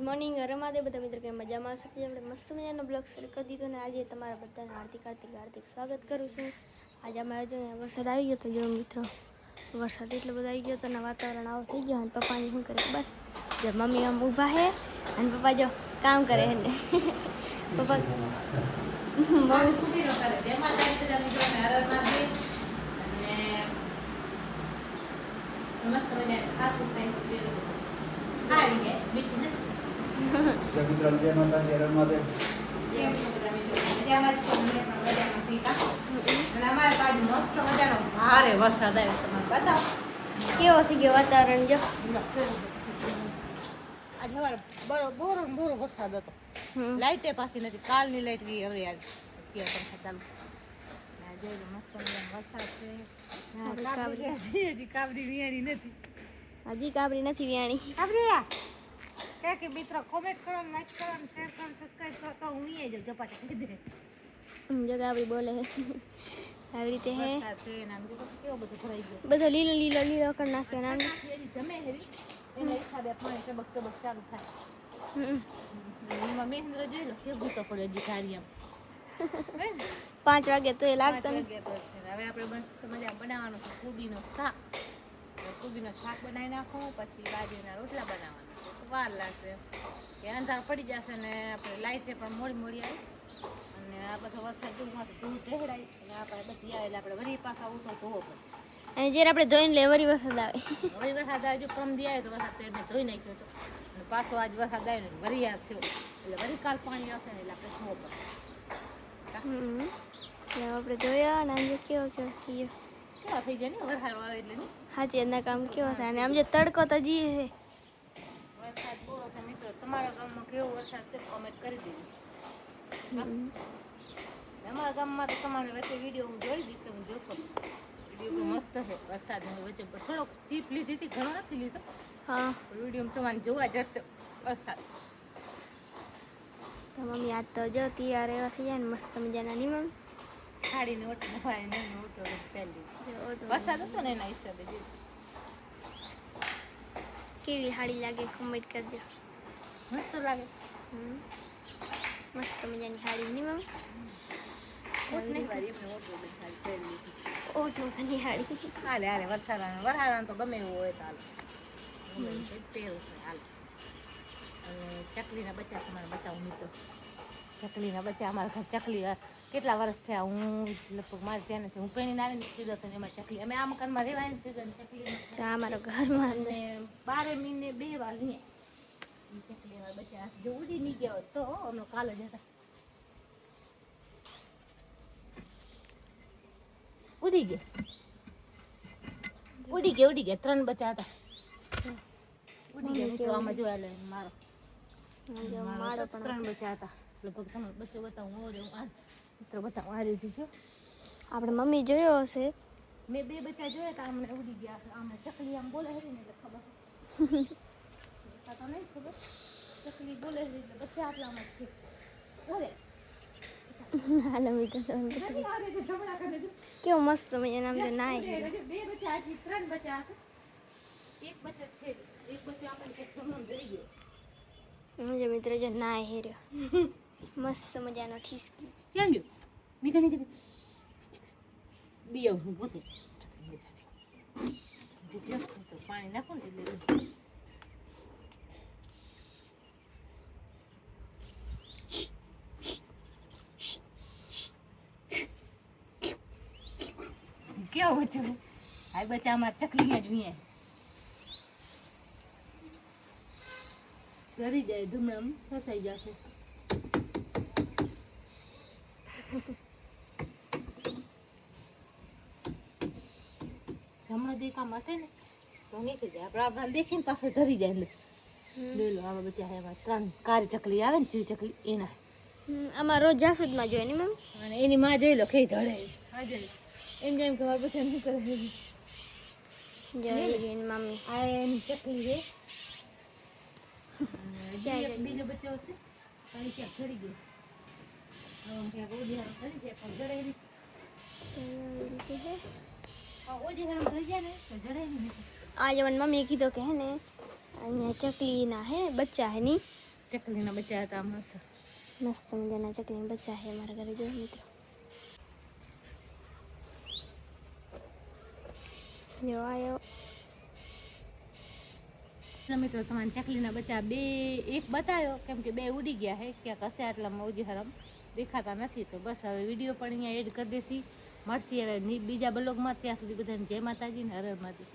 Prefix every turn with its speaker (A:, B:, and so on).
A: Morning રમાદે બધા મિત્રો કે મજામાં હશે આપણે મસ્ત મજાનો બ્લોગ શરૂ કરી દીધો ને આજે તમારા બધાને હાર્દિક સ્વાગત કરું છું। આજે અમારે જો વરસાદ આવી ગયો તો જો મિત્રો વરસાદ એટલો બધો આવી ગયો તો ને વાતાવરણ આવું થઈ ગયો અને પપ્પાને શું કરે ખબર જો મમ્મી આમ ઊભા હે અને પપ્પા જો કામ કરે હે ને પપ્પા કેવો થઈ ગયો વાતાવરણ જો
B: आज हमारे बोरो बोरो वरसाद હતો લાઈટ એ પાછી નથી કાલની લાઈટ ગઈ હવે યાર અત્યારે પંખા ચાલુ આ જોઈ મસ્ત વરસાદ છે હજી કાબરી વિયાણી નથી
A: હજી કાબરી નથી વિયાણી
B: કાબરીયા કે મિત્રો કોમેન્ટ કરો લાઈક કરો શેર કરો સબસ્ક્રાઇબ કરો તો હું એ જ જપાટ કરી દે
A: જો કાબરી બોલે હે આવી રીતે હે
B: વરસાદ છે નામ જો કેવો બધો ભરાઈ ગયો
A: બધો લીલો લીલો લીલો કરી નાખ્યો નામ
B: જમે હેરી એને હિસાબે પાણી ચબક ચબક ચાલુ થાય એમાં મહેન્દ્ર જોઈ લો કે ભૂતો પડ્યો હજી કાર્યમાં
A: 5 વાગે તો એ લાગતો ને
B: હવે આપણે મસ્ત મજા બનાવવાનું છે કોબીનું શાક બનાવી નાખું પછી બાજરીના રોટલા બનાવવાના વાર લાગશે કે અંધાર પડી જશે ને આપણે લાઈટે પણ મોડી આવી અને આ બધો વરસાદ ધૂળ ઢેડાય અને આપણે બધી આવે એટલે આપણે વરી પાછા ઉઠો ધોવો પડે
A: અને જ્યારે આપણે ધોઈને લે વરી વરસાદ આવે
B: જો પ્રમદી આવે તો વરસાદ પેટને ધોઈ નાખ્યો હતો અને પાછો આજ વરસાદ આવ્યો ને વરી યાદ થયો એટલે વરી કાલ પાણી આવશે ને એટલે આપણે ધોવો પડે
A: આપણે જોયા અને આમ કેવો થઈ ગયો
B: કેવા થઈ જાય ને વરસાદ આવે એટલે ને
A: હાચી એના કામ કેવો થાય અને આમ જે તડકો તો જી છે
B: વરસાદ બોરો છે મિત્રો તમારા ગામમાં કેવો વરસાદ છે કોમેન્ટ કરી દેજો અમારા ગામમાં તો તમારે વચ્ચે વિડીયો હું જોઈ દઈશ તમે જોશો વિડીયો મસ્ત છે વરસાદ વચ્ચે થોડોક ચીપ લીધી હતી ઘણો નથી લીધો
A: હા
B: વિડીયો તમારે જોવા જશે વરસાદ
A: તો મમ્મી આજ તો જો તૈયાર એવા થઈ જાય ને મસ્ત મજાના ની મમ્મી
B: ખાડીને ઓટો ભાઈને ઓટો પહેલી વરસાદ હતો ને એના હિસાબે
A: કેવી હાડી લાગે કમેન્ટ કરજો
B: મસ્ત લાગે
A: મસ્ત મજાની હાડી ની મમ્મી ઓટો ની હાડી
B: હાલે વરસાદ તો ગમે એવું હોય તો હાલે પહેરું છે હાલ અને ચકલીના બચ્ચા તમારે બતાવું મિત્રો ચકલીના બચ્ચા અમારા ઘર ચકલી કેટલા વર્ષ થયા હું લગભગ મારે ત્યાં નથી હું પહેરીને આવીને સીધો હતો એમાં ચકલી અમે આ મકાનમાં રહેવાની સીધો ચકલી
A: અમારો ઘરમાં
B: અને 12 મહિને 2 વાર લઈએ ચકલીના બચ્ચા જો ઉડી નહીં ગયા હોત તો અમે કાલ જ હતા ઉડી ગયા 3 બચ્ચા હતા ઉડી ગયા આમાં જોયા લે મારો પણ 3 બચ્ચા હતા લગભગ તમે બચ્ચો બતાવું મિત્રો બતાવું આ રીતે જો
A: આપણે મમ્મી જોયો હશે
B: મેં 2 બચ્ચા જોયા હતા અમને ઉડી ગયા આમને ચકલી આમ બોલે છે ને એટલે ખબર તો નહીં ખબર ચકલી બોલે છે એટલે બચ્ચા આપણામાં છે ઓરે
A: હાલો મિત્રો કેવું મસ્ત મજાનું આમ જો નાય
B: 2 બચ્ચા છે 3 બચ્ચા છે એક બચ્ચો છે એક બચ્ચો આપણે કે જમણ દઈ ગયો
A: મુજે મિત્ર જો નાય હેર્યો મસ્ત મજાનો ઠીસકી
B: ક્યાં ગયો બીજા બીયો હું પોતે તો પાણી નાખો ને એટલે કેવું બચ્ચું આ બચ્ચા અમારા ચકલી જ વિયા ડરી જાય ધૂમણામ ફસાઈ જશે હમણાં દેખા માટે ને તો નીકળી જાય આપણે દેખીને પાછો ડરી જાય એટલે લઈ લો આવા બચ્ચા એમાં 3 કાળી ચકલી આવે ને ચીર ચકલી એના
A: અમાર રોજ જાસૂદમાં જોઈએ ને મમ્મી
B: અને એની માં જોઈ લો કઈ ધડે હાજર એમ જેમ કે મારા બચ્ચા શું કરે
A: જોઈ મમ્મી
B: આ એની ચકલી છે બીજો બચ્ચો છે પાણી ક્યાં ચડી ગયો હવે ક્યાંક ઓડિયારો કરી જાય પણ જડે નહીં ઓડિયારો થઈ જાય ને તો જડે નહીં
A: आज मन मम्मी की तो कहे ने चकली ना है बच्चा है नी
B: ચકલીના બચ્ચા હતા મસ્ત.
A: મસ્ત મજાના ચકલીના બચ્ચા છે અમારા ઘરે જો મિત્રો. જો આયો
B: મિત્રો તમારા ચકલીના બચ્ચા બે એક બતાવ્યો કેમ કે બે ઉડી ગયા છે ક્યાંક હશે આટલામાં ઉજી હરમ દેખાતા નથી. તો બસ હવે વિડીયો પણ અહીંયા એડ કરી દેસી. મળશે હવે બીજા બ્લોગમાં. ત્યાં સુધી બધાને જય માતાજી ને હર હર મહાદેવ.